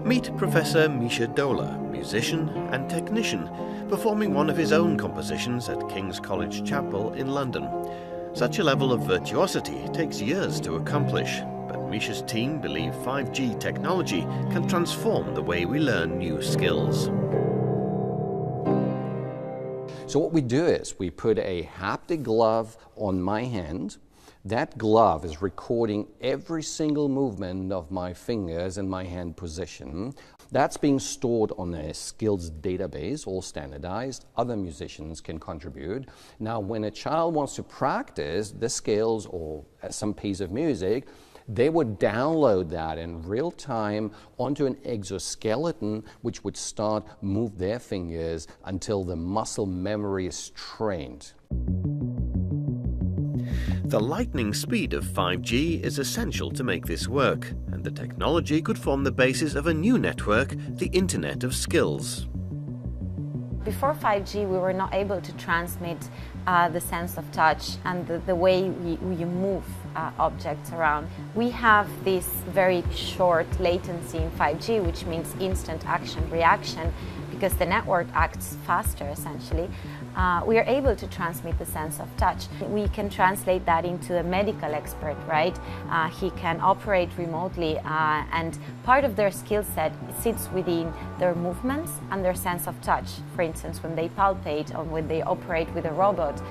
Meet Professor Misha Dola, musician and technician, performing one of his own compositions at King's College Chapel in London. Such a level of virtuosity takes years to accomplish, but Misha's team believe 5G technology can transform the way we learn new skills. So what we do is we put a haptic glove on my hand. That glove is recording every single movement of my fingers and my hand position. That's being stored on a skills database, all standardized. Other musicians can contribute. Now, when a child wants to practice the skills or some piece of music, they would download that in real time onto an exoskeleton, which would start move their fingers until the muscle memory is trained. The lightning speed of 5G is essential to make this work, and the technology could form the basis of a new network, the Internet of Skills. Before 5G, we were not able to transmit the sense of touch and the way you move objects around. We have this very short latency in 5G, which means instant action reaction, because the network acts faster, essentially. We are able to transmit the sense of touch. We can translate that into a medical expert, right? He can operate remotely, and part of their skill set sits within their movements and their sense of touch. For instance, when they palpate or when they operate with a robot.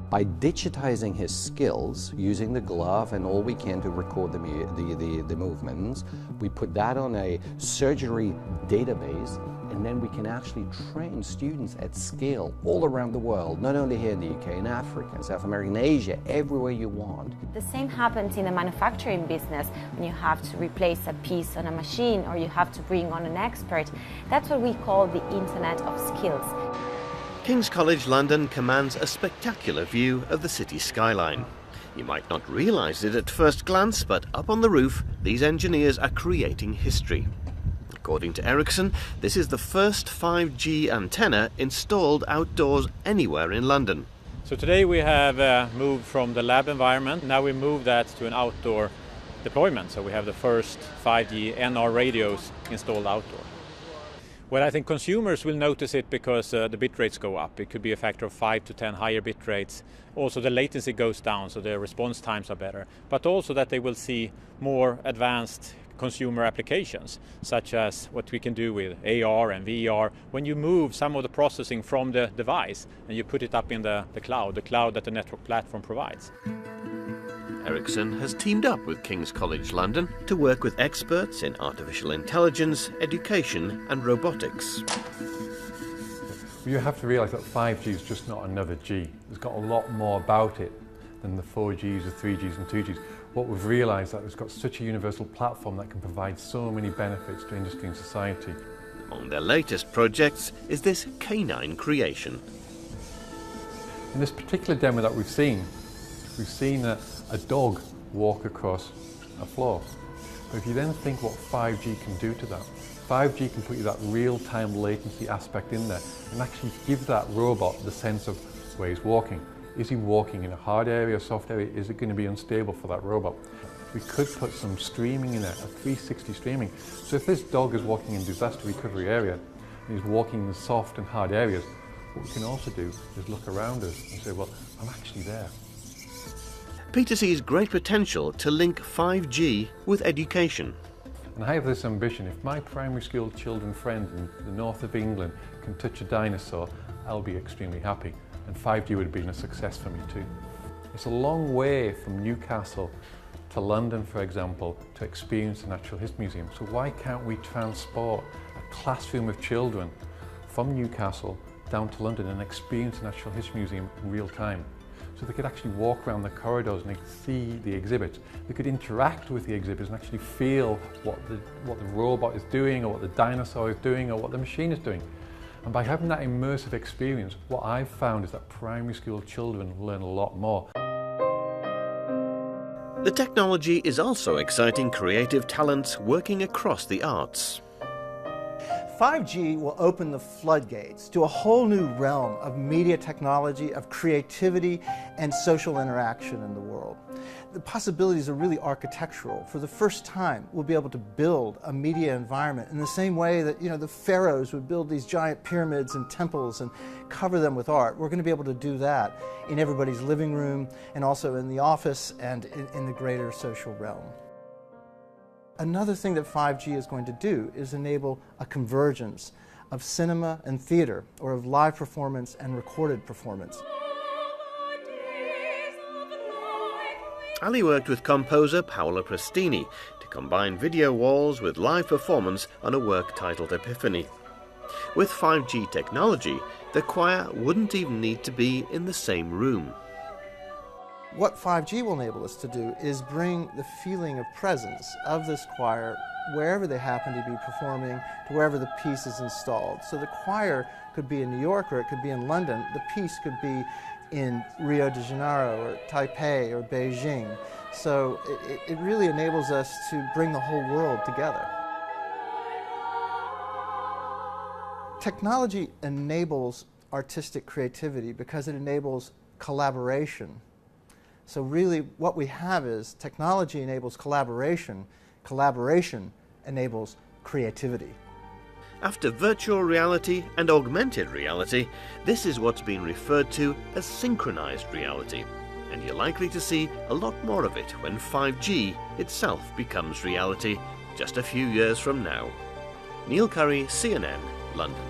By digitizing his skills, using the glove and all we can to record the movements, we put that on a surgery database, and then we can actually train students at scale all around the world, not only here in the UK, in Africa, in South America, in Asia, everywhere you want. The same happens in the manufacturing business when you have to replace a piece on a machine or you have to bring on an expert. That's what we call the Internet of Skills. King's College London commands a spectacular view of the city skyline. You might not realise it at first glance, but up on the roof, these engineers are creating history. According to Ericsson, this is the first 5G antenna installed outdoors anywhere in London. So today we have moved from the lab environment. Now we move that to an outdoor deployment. So we have the first 5G NR radios installed outdoor. Well, I think consumers will notice it because the bit rates go up. It could be a factor of 5 to 10 higher bit rates. Also the latency goes down, so the response times are better. But also that they will see more advanced consumer applications, such as what we can do with AR and VR. When you move some of the processing from the device and you put it up in the cloud that the network platform provides. Ericsson has teamed up with King's College London to work with experts in artificial intelligence, education and robotics. You have to realise that 5G is just not another G. It's got a lot more about it than the 4Gs, the 3Gs and 2Gs. What we've realised is that it's got such a universal platform that can provide so many benefits to industry and society. Among their latest projects is this canine creation. In this particular demo that we've seen a dog walk across a floor. But if you then think what 5G can do to that, 5G can put you that real-time latency aspect in there and actually give that robot the sense of where he's walking. Is he walking in a hard area, soft area? Is it going to be unstable for that robot? We could put some streaming in there, a 360 streaming. So if this dog is walking in disaster recovery area and he's walking in the soft and hard areas, what we can also do is look around us and say, well, I'm actually there. Peter sees great potential to link 5G with education. And I have this ambition, if my primary school children friend in the north of England can touch a dinosaur, I'll be extremely happy. And 5G would have been a success for me too. It's a long way from Newcastle to London, for example, to experience the Natural History Museum. So why can't we transport a classroom of children from Newcastle down to London and experience the Natural History Museum in real time? So they could actually walk around the corridors and they could see the exhibits. They could interact with the exhibits and actually feel what the robot is doing, or what the dinosaur is doing, or what the machine is doing. And by having that immersive experience, what I've found is that primary school children learn a lot more. The technology is also exciting creative talents working across the arts. 5G will open the floodgates to a whole new realm of media technology, of creativity, and social interaction in the world. The possibilities are really architectural. For the first time, we'll be able to build a media environment in the same way that, the pharaohs would build these giant pyramids and temples and cover them with art. We're going to be able to do that in everybody's living room and also in the office and in the greater social realm. Another thing that 5G is going to do is enable a convergence of cinema and theater, or of live performance and recorded performance. Ali worked with composer Paolo Prestini to combine video walls with live performance on a work titled Epiphany. With 5G technology, the choir wouldn't even need to be in the same room. What 5G will enable us to do is bring the feeling of presence of this choir wherever they happen to be performing, to wherever the piece is installed. So the choir could be in New York or it could be in London. The piece could be in Rio de Janeiro or Taipei or Beijing. So it really enables us to bring the whole world together. Technology enables artistic creativity because it enables collaboration. So really what we have is technology enables collaboration, collaboration enables creativity. After virtual reality and augmented reality, this is what's been referred to as synchronized reality, and you're likely to see a lot more of it when 5G itself becomes reality just a few years from now. Neil Curry, CNN, London.